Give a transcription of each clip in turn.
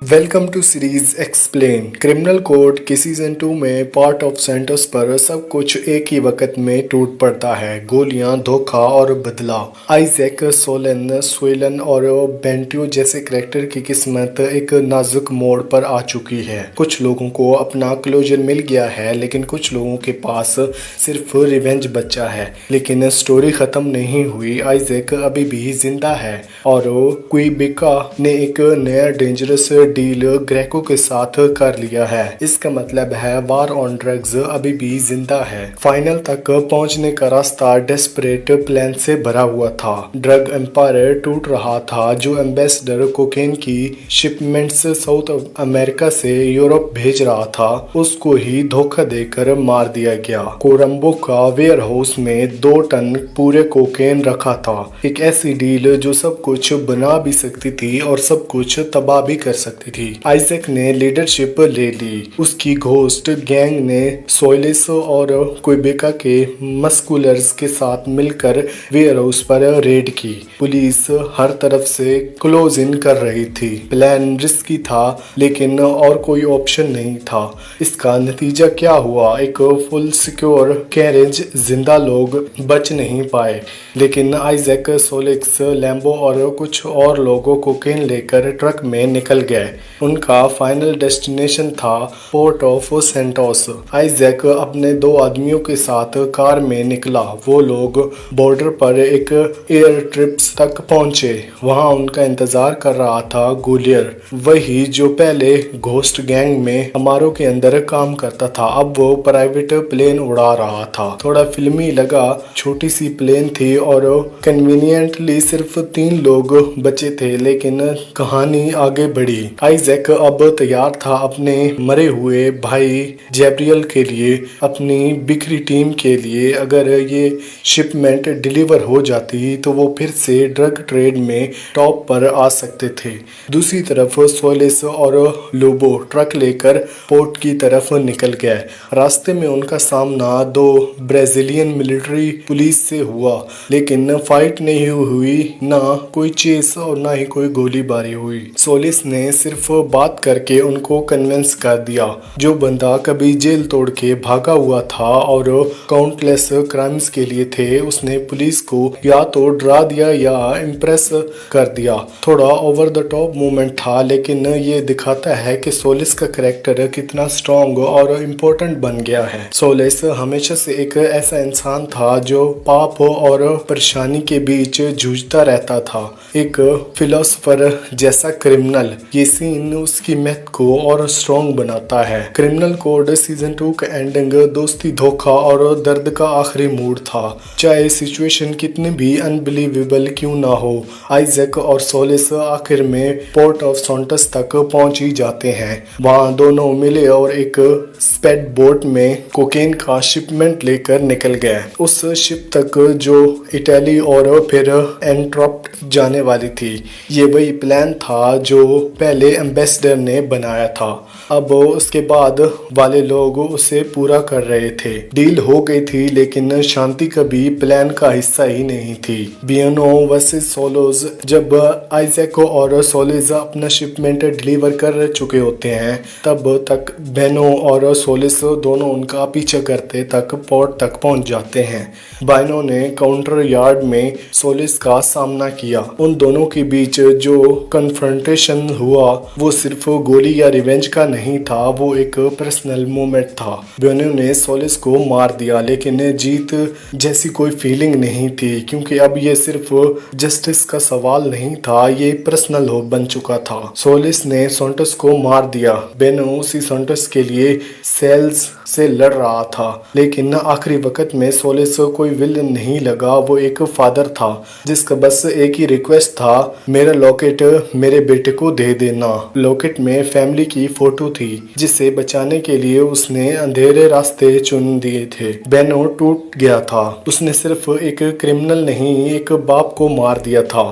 Welcome to series explain. Criminal code के season 2 में part of CentOS पर सब कुछ एक ही वक्त में टूट पड़ता है। गोलियां, धोखा और बदला। आइजैक, सोलेन, स्वेलन और बेंट्यू जैसे कैरेक्टर की किस्मत एक नाजुक मोड़ पर आ चुकी है। कुछ लोगों को अपना क्लोजर मिल गया है, लेकिन कुछ लोगों के पास सिर्फ रिवेंज बचा है। लेकिन स्टोरी खत्म नहीं हुई। आइजैक अभी भी जिंदा है और क्विबेका ने एक नया डेंजरस डील ग्रेको के साथ कर लिया है। इसका मतलब है वार ऑन ड्रग्स अभी भी जिंदा है। फाइनल तक पहुंचने का रास्ता डेस्परेट प्लान से भरा हुआ था। ड्रग एम्पायर टूट रहा था। जो एम्बेसडर कोकेन की शिपमेंट्स साउथ अमेरिका से यूरोप भेज रहा था, उसको ही धोखा देकर मार दिया गया। कोरम्बो का वेयर हाउस में 2 टन पूरे कोकेन रखा था। एक ऐसी डील जो सब कुछ बना भी सकती थी और सब कुछ तबाह भी कर सकती थी। आइजैक ने लीडरशिप ले ली। उसकी घोस्ट गैंग ने सोलिस और क्विबेका के मस्कुलर्स के साथ मिलकर वेयर हाउस पर रेड की। पुलिस हर तरफ से क्लोज इन कर रही थी। प्लान रिस्की था, लेकिन और कोई ऑप्शन नहीं था। इसका नतीजा क्या हुआ? एक फुल सिक्योर कैरेज, जिंदा लोग बच नहीं पाए, लेकिन आइजैक, सोलिक्स, लैम्बो और कुछ और लोगों को कोकेन लेकर ट्रक में निकल गए। उनका फाइनल डेस्टिनेशन था पोर्ट ऑफ सेंटोस। आइजैक अपने 2 आदमियों के साथ कार में निकला। वो लोग बॉर्डर पर एक एयर ट्रिप्स तक पहुंचे। वहां उनका इंतजार कर रहा था गुलियर, वही जो पहले घोस्ट गैंग में हमारों के अंदर काम करता था। अब वो प्राइवेट प्लेन उड़ा रहा था। थोड़ा फिल्मी लगा। छोटी सी प्लेन थी और कन्वीनियंटली सिर्फ 3 लोग बचे थे, लेकिन कहानी आगे बढ़ी। आइजैक अब तैयार था अपने मरे हुए भाई जैब्रियल के लिए, अपनी बिखरी टीम के लिए। अगर ये शिपमेंट डिलीवर हो जाती तो वो फिर से ड्रग ट्रेड में टॉप पर आ सकते थे। दूसरी तरफ सोलिस और लोबो ट्रक लेकर पोर्ट की तरफ निकल गए। रास्ते में उनका सामना 2 ब्राजीलियन मिलिट्री पुलिस से हुआ, लेकिन फाइट नहीं हुई, ना कोई चेस और ना ही कोई गोलीबारी हुई। सोलिस ने सिर्फ बात करके उनको कन्विंस कर दिया। जो बंदा कभी जेल तोड़ के भागा हुआ था और काउंटलेस क्राइम्स के लिए थे, उसने पुलिस को या तो डरा दिया या इम्प्रेस कर दिया। थोड़ा ओवर द टॉप मोमेंट था, लेकिन ये दिखाता है कि सोलिस का कैरेक्टर कितना स्ट्रॉन्ग और इम्पोर्टेंट बन गया है। सोलिस हमेशा से एक ऐसा इंसान था जो पाप और परेशानी के बीच जूझता रहता था, एक फिलोसोफर जैसा क्रिमिनल। ये सीन उसकी मैथ को और स्ट्रॉन्ग बनाता है। क्रिमिनल कोड सीजन 2 का एंडिंग दोस्ती, धोखा और दर्द का आखिरी मूड था। चाहे सिचुएशन कितनी भी अनबिलीवेबल क्यों ना हो, आइजैक और सोलिस आखिर में पोर्ट ऑफ सेंटोस तक पहुंच ही जाते हैं। वहां दोनों मिले और एक स्पेड बोट में कोकेन का शिपमेंट लेकर निकल गए। उस शिप तक जो इटली और फिर एंट्रोप जाने वाली थी। ये वही प्लान था जो पहले एम्बेसडर ने बनाया था। अब उसके बाद वाले लोग उसे पूरा कर रहे थे। डील हो गई थी, लेकिन शांति कभी प्लान का हिस्सा ही नहीं थी। Bueno versus swallows. जब आइजैक और सोलिस अपना शिपमेंट डिलीवर कर चुके होते हैं, तब तक बेनो और सोलिस दोनों उनका पीछा करते तक पोर्ट तक पहुंच जाते हैं। बाइनो ने काउंटर यार्ड में सोलिस का सामना किया। उन दोनों के बीच जो कन्फ्रंटेशन हुआ वो सिर्फ गोली या रिवेंज का नहीं था, वो एक पर्सनल मोमेंट था। बेनो ने सोलिस को मार दिया, लेकिन जीत जैसी कोई फीलिंग नहीं थी, क्योंकि अब ये सिर्फ जस्टिस का सवाल नहीं था, ये पर्सनल हो बन चुका था। सोलिस ने सेंटोस को मार दिया। बेनो उसी सेंटोस के लिए सेल्स से लड़ रहा था, लेकिन आखिरी वक्त में सोलिस कोई विलन नहीं लगा। वो एक फादर था जिसका बस एक ही रिक्वेस्ट था, मेरा लॉकेट मेरे बेटे को दे देना। लॉकेट में फैमिली की फोटो थी, जिसे बचाने के लिए उसने अंधेरे रास्ते चुन दिए थे। बेनो टूट गया था। उसने सिर्फ एक क्रिमिनल नहीं, एक बाप को मार दिया था।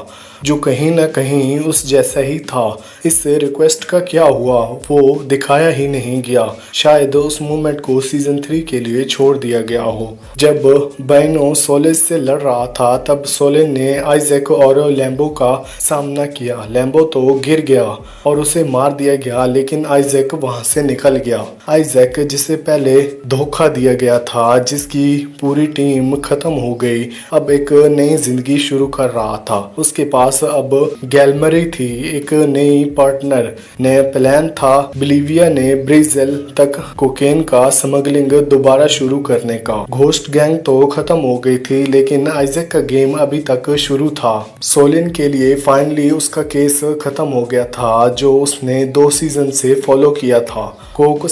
जो कहीं ना कहीं उस जैसा ही था। इस रिक्वेस्ट का क्या हुआ वो दिखाया ही नहीं गया। शायद उस मोमेंट को सीजन 3 के लिए छोड़ दिया गया हो। जब बाइनो सोलेस से लड़ रहा था तब सोलेन ने आइजैक और लैम्बो का सामना किया। लैम्बो तो गिर गया और उसे मार दिया गया, लेकिन आइजैक वहां से निकल गया। आइजैक जिसे पहले धोखा दिया गया था, जिसकी पूरी टीम खत्म हो गई, अब एक नई जिंदगी शुरू कर रहा था। उसके पास अब गैलमरी थी, एक नई पार्टनर, नया प्लान था। बिलीविया ने ब्राजील तक कोकेन का स्मगलिंग दोबारा शुरू करने का। घोस्ट गैंग तो खत्म हो गई थी, लेकिन आइजैक का गेम अभी तक शुरू था। सोलिन के लिए फाइनली उसका केस खत्म हो गया था, जो उसने 2 सीजन से फॉलो किया था। कोक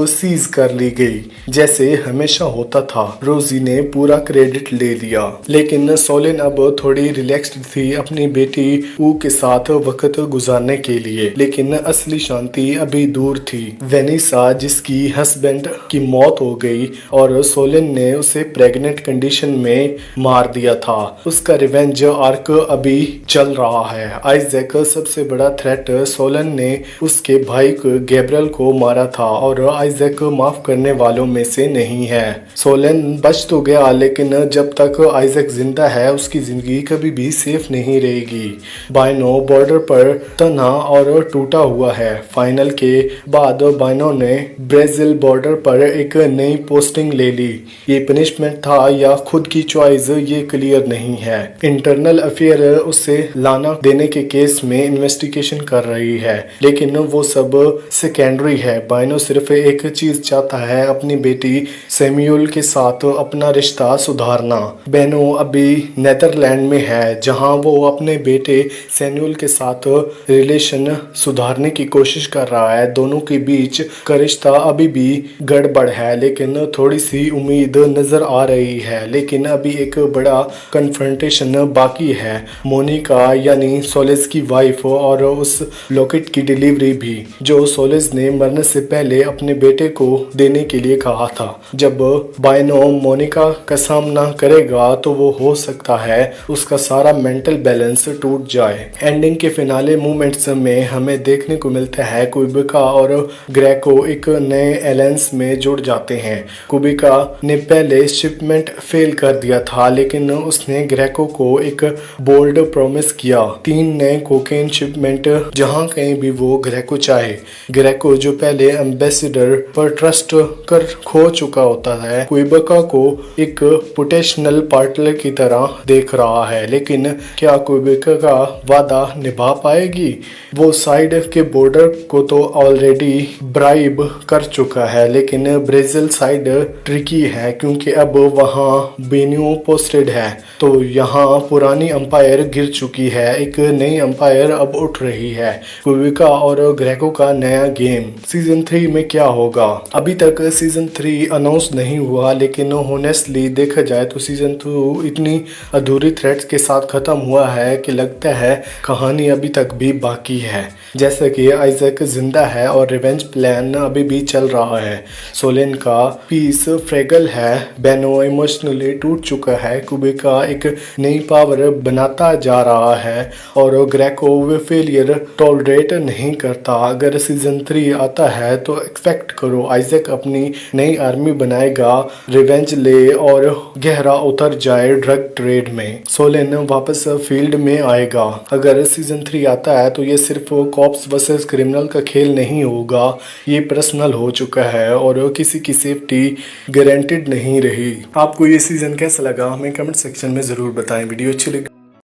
सीज कर ली गई, जैसे हमेशा होता था। रोजी ने पूरा क्रेडिट ले लिया, लेकिन सोलिन अब थोड़ी रिलैक्स्ड थी अपनी बेटी ऊ के साथ वक्त गुजारने के लिए। लेकिन असली शांति अभी दूर थी। वेनिसा, जिसकी हस्बैंड की मौत हो गई और सोलिन ने उसे प्रेग्नेंट कंडीशन में मार दिया था, उसका रिवेंज आर्क अभी चल रहा है। आइजैक सबसे बड़ा थ्रेट सोलिन ने उसके भाई गैब्रियल को मारा था और आइजैक माफ करने वालों में से नहीं है। सोलिन बच तो गया, लेकिन जब तक आइजैक जिंदा है उसकी जिंदगी कभी भी सेफ नहीं रहेगी। बाइनो बॉर्डर पर तन्हा और टूटा हुआ है। फाइनल के बाद बाइनो ने ब्राजील बॉर्डर पर एक नई पोस्टिंग ले ली। ये पनिशमेंट था या खुद की चॉइस, ये क्लियर नहीं है। इंटरनल अफेयर उसे लाना देने के केस में इन्वेस्टिगेशन कर रही है, लेकिन वो सब सेकेंडरी है। बाइनो सिर्फ एक चीज चाहता है, अपनी बेटी सैमुअल के साथ अपना रिश्ता सुधारना। बेनो अभी नेदरलैंड में है, जहां वो अपने बेटे सैमुअल के साथ रिलेशन सुधारने की कोशिश कर रहा है। दोनों के बीच का रिश्ता अभी भी गड़बड़ है, लेकिन थोड़ी सी उम्मीद नजर आ रही है। लेकिन अभी एक बड़ा कन्फ्रंटेशन बाकी है। मोनिका यानी सोलेस की वाइफ और उस लॉकेट की डिलीवरी भी, जो सोलेस ने मरने से पहले अपने बेटे को देने के लिए कहा था। जब बाइनो मोनिका का सामना करेगा तो वो हो सकता है उसका सारा मेंटल बैलेंस टूट जाए। एंडिंग के फिनाले मूवमेंट्स में हमें देखने को मिलता है कुबिका और ग्रेको एक नए एलायंस में जुड़ जाते हैं। कुबिका ने पहले शिपमेंट फेल कर दिया था, लेकिन उसने ग्रेको को एक बोल्ड प्रॉमिस किया, 3 नए कोकेन शिपमेंट जहां कहीं भी वो ग्रेको चाहे। ग्रेको जो पहले एम्बेसडर पर ट्रस्ट कर खो चुका होता है, कुबिका को एक पोटेंशियल पार्टनर की तरह देख रहा है। लेकिन क्या कुबिका का वादा निभा पाएगी? वो साइड के बॉर्डर को तो ऑलरेडी ब्राइब कर चुका है, लेकिन ब्राजील साइड ट्रिकी है क्योंकि अब वहां बेनियो पोस्टेड है। तो यहाँ पुरानी अंपायर गिर चुकी है, एक नई अंपायर अब उठ रही है। कुबिका और ग्रेको का नया गेम। सीजन 3 में क्या होगा? अभी तक सीजन 3 अनाउंस नहीं हुआ, लेकिन होनेस्टली देखा जाए तो सीजन 2 इतनी अधूरी थ्रेड्स के साथ खत्म हुआ है कि लगता है कहानी अभी तक भी बाकी है। जैसे कि आइजैक जिंदा है और रिवेंज प्लान अभी भी चल रहा है। सोलेन का पीस फ्रेगल है। बेनो इमोशनली टूट चुका है। कुबिका एक नई पावर बनाता जा रहा है और ग्रेको वे फेलियर टॉलरेट नहीं करता। अगर सीजन 3 आता है तो एक्सपेक्ट करो आइजैक अपनी नई आर्मी बनाएगा, रिवेंज ले और गहरा उतर जाए ड्रग ट्रेड में। सोलेन वापस फील्ड में आएगा। अगर सीजन 3 आता है तो ये सिर्फ कॉप्स वर्सेस क्रिमिनल का खेल नहीं होगा, ये पर्सनल हो चुका है और किसी की सेफ्टी गारंटेड नहीं रही। आपको ये सीजन कैसा लगा हमें कमेंट सेक्शन में ज़रूर बताएं। वीडियो अच्छी लगी